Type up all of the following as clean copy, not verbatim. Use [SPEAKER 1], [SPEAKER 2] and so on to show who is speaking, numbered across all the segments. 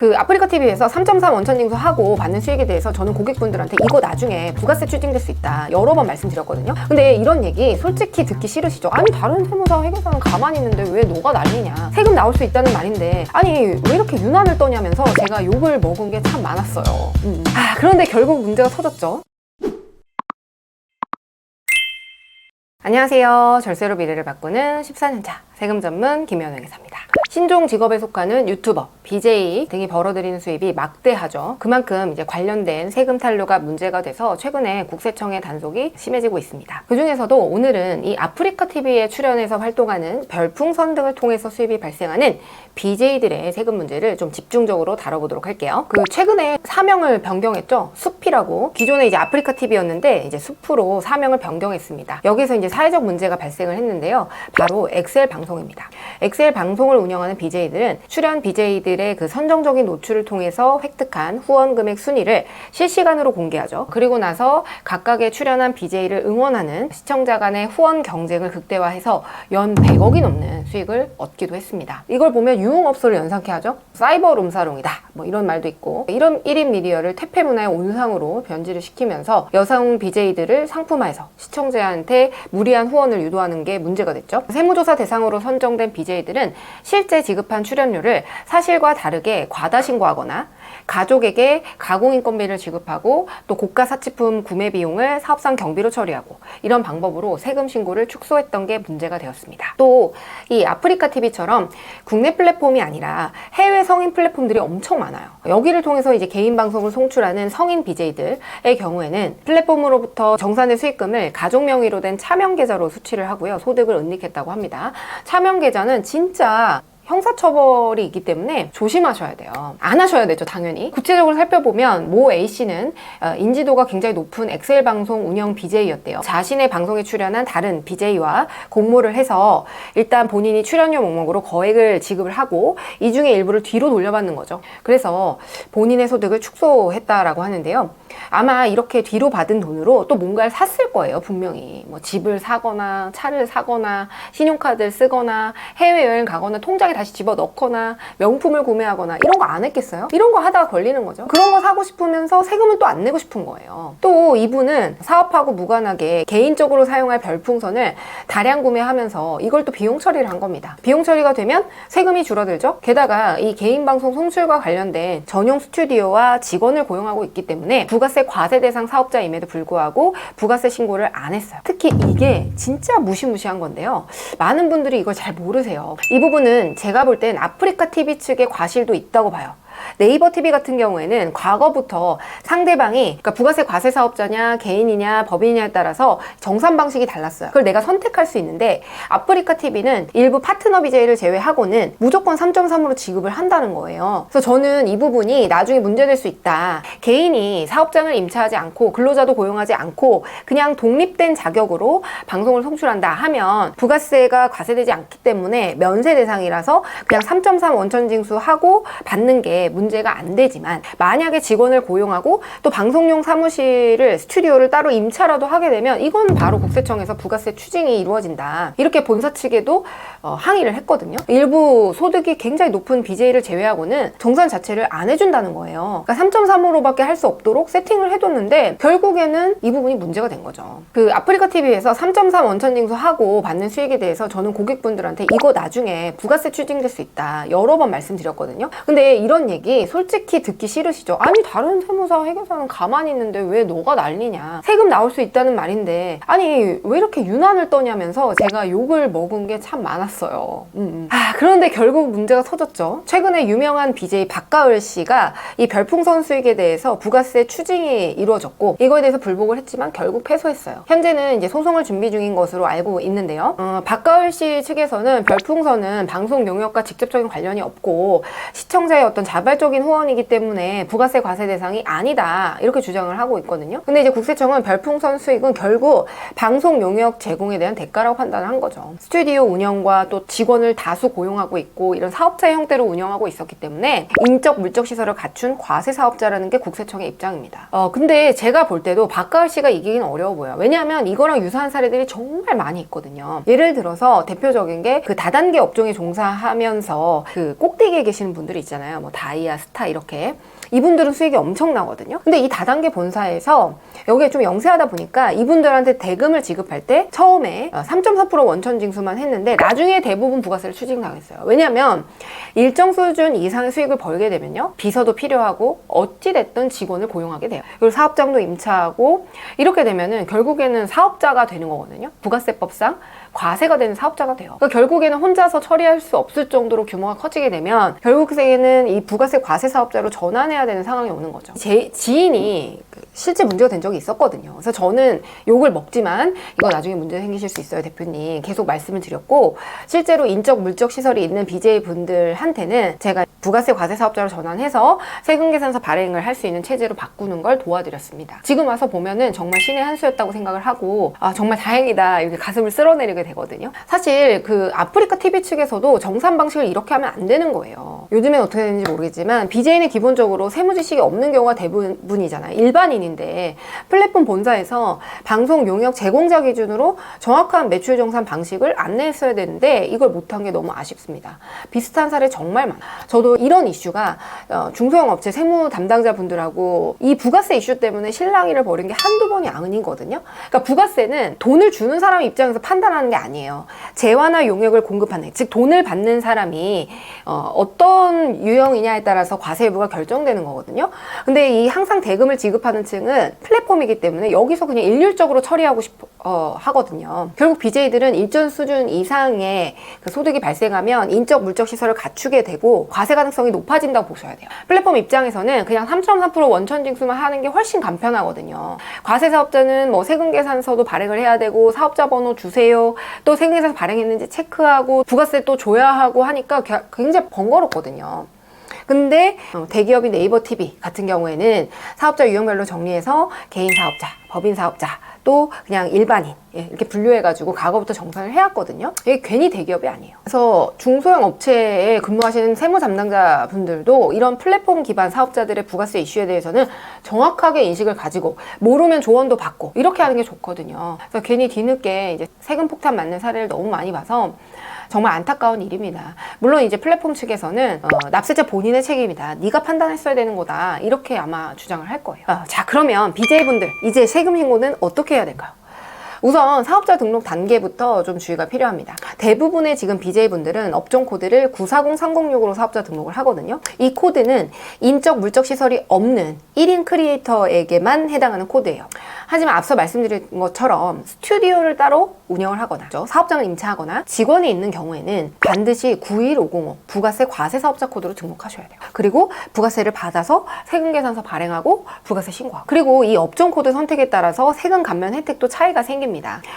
[SPEAKER 1] 그 아프리카 TV에서 3.3 원천징수 하고 받는 수익에 대해서 저는 고객분들한테 이거 나중에 부가세 추징될 수 있다 여러 번 말씀드렸거든요. 근데 이런 얘기 솔직히 듣기 싫으시죠? 아니 다른 세무사 회계사는 가만히 있는데 왜 너가 난리냐, 세금 나올 수 있다는 말인데 아니 왜 이렇게 유난을 떠냐면서 제가 욕을 먹은 게 참 많았어요. 그런데 결국 문제가 터졌죠. 안녕하세요. 절세로 미래를 바꾸는 14년차 세금 전문 김연우 회계사입니다. 신종 직업에 속하는 유튜버, BJ 등이 벌어들이는 수입이 막대하죠. 그만큼 이제 관련된 세금 탈루가 문제가 돼서 최근에 국세청의 단속이 심해지고 있습니다. 그 중에서도 오늘은 이 아프리카 TV에 출연해서 활동하는 별풍선 등을 통해서 수입이 발생하는 BJ들의 세금 문제를 좀 집중적으로 다뤄보도록 할게요. 그 최근에 사명을 변경했죠. 숲이라고. 기존에 이제 아프리카 TV였는데 이제 숲으로 사명을 변경했습니다. 여기서 이제 사회적 문제가 발생을 했는데요. 바로 엑셀 방송입니다. 엑셀 방송을 운영하는 BJ들은 출연 BJ들의 그 선정적인 노출을 통해서 획득한 후원 금액 순위를 실시간으로 공개하죠. 그리고 나서 각각의 출연한 BJ를 응원하는 시청자 간의 후원 경쟁을 극대화해서 연 100억이 넘는 수익을 얻기도 했습니다. 이걸 보면 유흥업소를 연상케 하죠. 사이버 룸사롱이다 뭐 이런 말도 있고, 이런 1인 미디어를 퇴폐 문화의 온상으로 변질을 시키면서 여성 BJ들을 상품화해서 시청자한테 무리한 후원을 유도하는 게 문제가 됐죠. 세무조사 대상으로 선정된 BJ들은 실제 지급한 출연료를 사실과 다르게 과다 신고하거나 가족에게 가공인건비를 지급하고 또 고가 사치품 구매 비용을 사업상 경비로 처리하고, 이런 방법으로 세금 신고를 축소했던 게 문제가 되었습니다. 또 이 아프리카 TV처럼 국내 플랫폼이 아니라 해외 성인 플랫폼들이 엄청 많아요. 여기를 통해서 이제 개인 방송을 송출하는 성인 BJ들의 경우에는 플랫폼으로부터 정산된 수익금을 가족 명의로 된 차명 계좌로 수취를 하고요. 소득을 은닉했다고 합니다. 차명 계좌는 진짜 형사처벌이 있기 때문에 조심하셔야 돼요. 안 하셔야 되죠, 당연히. 구체적으로 살펴보면 모 A씨는 인지도가 굉장히 높은 엑셀 방송 운영 BJ였대요. 자신의 방송에 출연한 다른 BJ와 공모를 해서 일단 본인이 출연료 목록으로 거액을 지급을 하고 이 중에 일부를 뒤로 돌려받는 거죠. 그래서 본인의 소득을 축소했다라고 하는데요. 아마 이렇게 뒤로 받은 돈으로 또 뭔가를 샀을 거예요, 분명히. 뭐 집을 사거나 차를 사거나 신용카드를 쓰거나 해외여행 가거나 통장에 다시 집어넣거나 명품을 구매하거나 이런 거 안 했겠어요? 이런 거 하다가 걸리는 거죠. 그런 거 사고 싶으면서 세금은 또 안 내고 싶은 거예요. 또 이분은 사업하고 무관하게 개인적으로 사용할 별풍선을 다량 구매하면서 이걸 또 비용 처리를 한 겁니다. 비용 처리가 되면 세금이 줄어들죠. 게다가 이 개인 방송 송출과 관련된 전용 스튜디오와 직원을 고용하고 있기 때문에 부가세 과세 대상 사업자임에도 불구하고 부가세 신고를 안 했어요. 특히 이게 진짜 무시무시한 건데요. 많은 분들이 이걸 잘 모르세요. 이 부분은 제가 볼 땐 아프리카 TV 측의 과실도 있다고 봐요. 네이버 TV 같은 경우에는 과거부터 상대방이 그러니까 부가세 과세 사업자냐 개인이냐 법인이냐에 따라서 정산 방식이 달랐어요. 그걸 내가 선택할 수 있는데 아프리카 TV는 일부 파트너 BJ를 제외하고는 무조건 3.3으로 지급을 한다는 거예요. 그래서 저는 이 부분이 나중에 문제될 수 있다. 개인이 사업장을 임차하지 않고 근로자도 고용하지 않고 그냥 독립된 자격으로 방송을 송출한다 하면 부가세가 과세되지 않기 때문에 면세 대상이라서 그냥 3.3 원천징수하고 받는 게 문제가 안 되지만, 만약에 직원을 고용하고 또 방송용 사무실을 스튜디오를 따로 임차라도 하게 되면 이건 바로 국세청에서 부가세 추징이 이루어진다. 이렇게 본사 측에도 항의를 했거든요. 일부 소득이 굉장히 높은 BJ를 제외하고는 정산 자체를 안 해준다는 거예요. 그러니까 3.3으로밖에 할 수 없도록 세팅을 해뒀는데 결국에는 이 부분이 문제가 된 거죠. 그 아프리카 TV에서 3.3 원천징수 하고 받는 수익에 대해서 저는 고객분들한테 이거 나중에 부가세 추징될 수 있다 여러 번 말씀드렸거든요. 근데 이런 얘기 솔직히 듣기 싫으시죠? 아니 다른 세무사 회계사는 가만히 있는데 왜 너가 난리냐, 세금 나올 수 있다는 말인데 아니 왜 이렇게 유난을 떠냐면서 제가 욕을 먹은 게 참 많았어요. 그런데 결국 문제가 터졌죠. 최근에 유명한 BJ 박가을 씨가 이 별풍선 수익에 대해서 부가세 추징이 이루어졌고 이거에 대해서 불복을 했지만 결국 패소했어요. 현재는 이제 소송을 준비 중인 것으로 알고 있는데요. 박가을 씨 측에서는 별풍선은 방송 용역과 직접적인 관련이 없고 시청자의 어떤 자발적인 후원이기 때문에 부가세 과세 대상이 아니다 이렇게 주장을 하고 있거든요. 근데 이제 국세청은 별풍선 수익은 결국 방송 용역 제공에 대한 대가라고 판단을 한 거죠. 스튜디오 운영과 또 직원을 다수 고용하고 있고 이런 사업자의 형태로 운영하고 있었기 때문에 인적 물적 시설을 갖춘 과세 사업자라는 게 국세청의 입장입니다. 근데 제가 볼 때도 박가을 씨가 이기긴 어려워 보여요. 왜냐하면 이거랑 유사한 사례들이 정말 많이 있거든요. 예를 들어서 대표적인 게 그 다단계 업종에 종사하면서 그 꼭대기에 계시는 분들이 있잖아요. 뭐 다이아 아이디아, 스타 이렇게 이분들은 수익이 엄청나거든요. 근데 이 다단계 본사에서 여기에 좀 영세하다 보니까 이분들한테 대금을 지급할 때 처음에 3.4% 원천 징수만 했는데 나중에 대부분 부가세를 추징당했어요. 왜냐하면 일정 수준 이상의 수익을 벌게 되면요, 비서도 필요하고 어찌됐든 직원을 고용하게 돼요. 그리고 사업장도 임차하고 이렇게 되면은 결국에는 사업자가 되는 거거든요. 부가세법상 과세가 되는 사업자가 돼요. 그러니까 결국에는 혼자서 처리할 수 없을 정도로 규모가 커지게 되면 결국에는 이 부가세 과세 사업자로 전환해야 되는 상황이 오는 거죠. 제 지인이 실제 문제가 된 적이 있었거든요. 그래서 저는 욕을 먹지만 이거 나중에 문제 생기실 수 있어요, 대표님. 계속 말씀을 드렸고, 실제로 인적 물적 시설이 있는 BJ 분들한테는 제가 부가세 과세 사업자로 전환해서 세금 계산서 발행을 할 수 있는 체제로 바꾸는 걸 도와드렸습니다. 지금 와서 보면은 정말 신의 한 수였다고 생각을 하고, 아 정말 다행이다 이렇게 가슴을 쓸어내리게 되거든요. 사실 그 아프리카 TV 측에서도 정산 방식을 이렇게 하면 안 되는 거예요. 요즘엔 어떻게 되는지 모르겠지만 BJ는 기본적으로 세무지식이 없는 경우가 대부분이잖아요. 일반인인데 플랫폼 본사에서 방송 용역 제공자 기준으로 정확한 매출 정산 방식을 안내했어야 되는데 이걸 못한 게 너무 아쉽습니다. 비슷한 사례 정말 많아요. 저도 이런 이슈가 중소형 업체 세무 담당자 분들하고 이 부가세 이슈 때문에 실랑이를 벌인 게 한두 번이 아니거든요. 그러니까 부가세는 돈을 주는 사람 입장에서 판단하는 게 아니에요. 재화나 용역을 공급하는, 즉 돈을 받는 사람이 어떤 유형이냐에 따라서 과세 여부가 결정되는 거거든요. 근데 이 항상 대금을 지급하는 층은 플랫폼이기 때문에 여기서 그냥 일률적으로 처리하고 하거든요. 결국 BJ들은 일정 수준 이상의 그 소득이 발생하면 인적 물적 시설을 갖추게 되고 과세 가능성이 높아진다고 보셔야 돼요. 플랫폼 입장에서는 그냥 3.3% 원천 징수만 하는 게 훨씬 간편하거든요. 과세 사업자는 뭐 세금 계산서도 발행을 해야 되고 사업자 번호 주세요, 또 세금 계산서 발행했는지 체크하고 부가세 또 줘야 하고 하니까 굉장히 번거롭거든요. 근데 대기업인 네이버 TV 같은 경우에는 사업자 유형별로 정리해서 개인 사업자, 법인 사업자, 또 그냥 일반인 이렇게 분류해가지고 과거부터 정산을 해왔거든요. 이게 괜히 대기업이 아니에요. 그래서 중소형 업체에 근무하시는 세무 담당자 분들도 이런 플랫폼 기반 사업자들의 부가세 이슈에 대해서는 정확하게 인식을 가지고 모르면 조언도 받고 이렇게 하는 게 좋거든요. 그래서 괜히 뒤늦게 이제 세금 폭탄 맞는 사례를 너무 많이 봐서 정말 안타까운 일입니다. 물론 이제 플랫폼 측에서는 납세자 본인의 책임이다, 네가 판단했어야 되는 거다, 이렇게 아마 주장을 할 거예요. 자, 그러면 BJ분들 이제 세금 신고는 어떻게 해야 될까요? 우선 사업자 등록 단계부터 좀 주의가 필요합니다. 대부분의 지금 BJ분들은 업종 코드를 940306으로 사업자 등록을 하거든요. 이 코드는 인적 물적 시설이 없는 1인 크리에이터에게만 해당하는 코드예요. 하지만 앞서 말씀드린 것처럼 스튜디오를 따로 운영을 하거나 사업장을 임차하거나 직원이 있는 경우에는 반드시 91505 부가세 과세 사업자 코드로 등록하셔야 돼요. 그리고 부가세를 받아서 세금 계산서 발행하고 부가세 신고하고, 그리고 이 업종 코드 선택에 따라서 세금 감면 혜택도 차이가 생깁니다.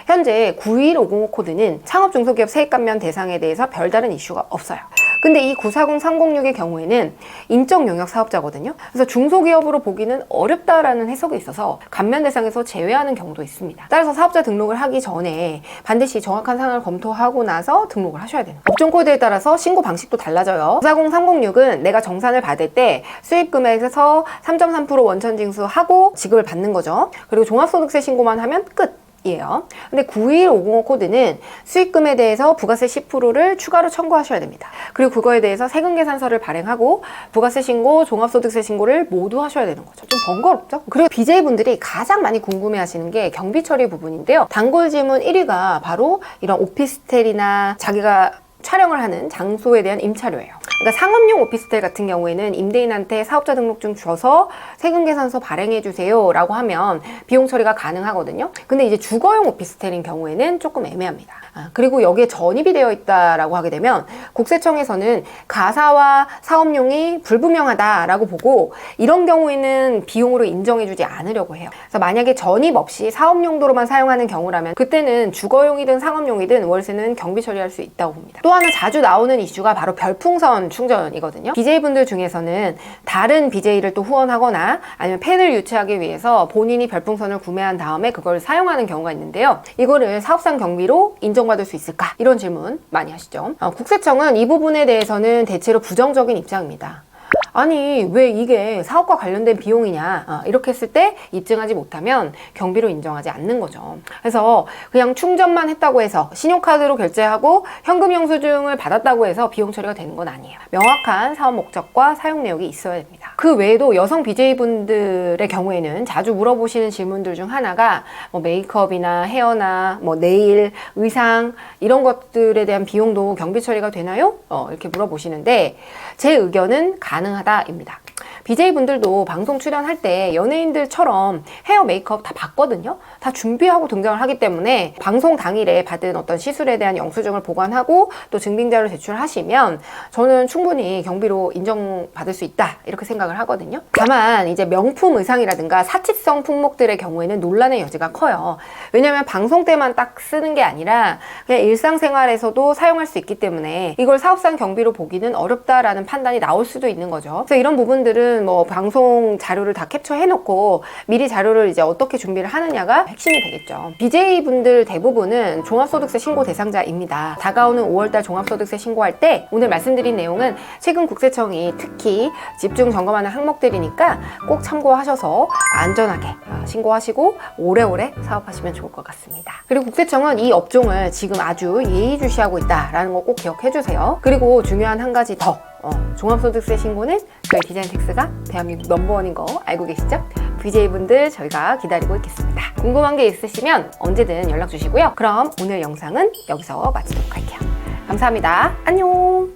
[SPEAKER 1] 현재 91505 코드는 창업 중소기업 세액 감면 대상에 대해서 별다른 이슈가 없어요. 근데 이 940306의 경우에는 인적 영역 사업자거든요. 그래서 중소기업으로 보기는 어렵다라는 해석이 있어서 감면 대상에서 제외하는 경우도 있습니다. 따라서 사업자 등록을 하기 전에 반드시 정확한 사항을 검토하고 나서 등록을 하셔야 돼요. 업종 코드에 따라서 신고 방식도 달라져요. 940306은 내가 정산을 받을 때 수익 금액에서 3.3% 원천 징수하고 지급을 받는 거죠. 그리고 종합소득세 신고만 하면 끝. 이에요. 근데 91505 코드는 수익금에 대해서 부가세 10%를 추가로 청구하셔야 됩니다. 그리고 그거에 대해서 세금 계산서를 발행하고 부가세 신고, 종합소득세 신고를 모두 하셔야 되는 거죠. 좀 번거롭죠? 그리고 BJ분들이 가장 많이 궁금해하시는 게 경비 처리 부분인데요. 단골 질문 1위가 바로 이런 오피스텔이나 자기가 촬영을 하는 장소에 대한 임차료예요. 그러니까 상업용 오피스텔 같은 경우에는 임대인한테 사업자 등록증 줘서 세금 계산서 발행해 주세요 라고 하면 비용 처리가 가능하거든요. 근데 이제 주거용 오피스텔인 경우에는 조금 애매합니다. 그리고 여기에 전입이 되어 있다라고 하게 되면 국세청에서는 가사와 사업용이 불분명하다라고 보고 이런 경우에는 비용으로 인정해주지 않으려고 해요. 그래서 만약에 전입 없이 사업용도로만 사용하는 경우라면 그때는 주거용이든 상업용이든 월세는 경비 처리할 수 있다고 봅니다. 또 하나 자주 나오는 이슈가 바로 별풍선 충전이거든요. BJ분들 중에서는 다른 BJ를 또 후원하거나 아니면 팬을 유치하기 위해서 본인이 별풍선을 구매한 다음에 그걸 사용하는 경우가 있는데요. 이거를 사업상 경비로 인정받을 수 있을까? 이런 질문 많이 하시죠. 국세청은 이 부분에 대해서는 대체로 부정적인 입장입니다. 아니 왜 이게 사업과 관련된 비용이냐 이렇게 했을 때 입증하지 못하면 경비로 인정하지 않는 거죠. 그래서 그냥 충전만 했다고 해서 신용카드로 결제하고 현금 영수증을 받았다고 해서 비용 처리가 되는 건 아니에요. 명확한 사업 목적과 사용 내역이 있어야 됩니다. 그 외에도 여성 BJ분들의 경우에는 자주 물어보시는 질문들 중 하나가 뭐 메이크업이나 헤어나 뭐 네일, 의상 이런 것들에 대한 비용도 경비 처리가 되나요? 이렇게 물어보시는데 제 의견은 가능하다입니다. BJ분들도 방송 출연할 때 연예인들처럼 헤어 메이크업 다 받거든요. 다 준비하고 등장을 하기 때문에 방송 당일에 받은 어떤 시술에 대한 영수증을 보관하고 또 증빙자를 제출하시면 저는 충분히 경비로 인정받을 수 있다 이렇게 생각을 하거든요. 다만 이제 명품 의상이라든가 사치성 품목들의 경우에는 논란의 여지가 커요. 왜냐면 방송 때만 딱 쓰는 게 아니라 그냥 일상생활에서도 사용할 수 있기 때문에 이걸 사업상 경비로 보기는 어렵다라는 판단이 나올 수도 있는 거죠. 그래서 이런 부분들은 뭐 방송 자료를 다 캡처해 놓고 미리 자료를 이제 어떻게 준비를 하느냐가 핵심이 되겠죠. BJ분들 대부분은 종합소득세 신고 대상자입니다. 다가오는 5월달 종합소득세 신고할 때 오늘 말씀드린 내용은 최근 국세청이 특히 집중 점검하는 항목들이니까 꼭 참고하셔서 안전하게 신고하시고 오래오래 사업하시면 좋을 것 같습니다. 그리고 국세청은 이 업종을 지금 아주 예의주시하고 있다라는 거 꼭 기억해 주세요. 그리고 중요한 한 가지 더 종합소득세 신고는 저희 디자인텍스가 대한민국 넘버원인 거 알고 계시죠? BJ분들 저희가 기다리고 있겠습니다. 궁금한 게 있으시면 언제든 연락 주시고요. 그럼 오늘 영상은 여기서 마치도록 할게요. 감사합니다. 안녕.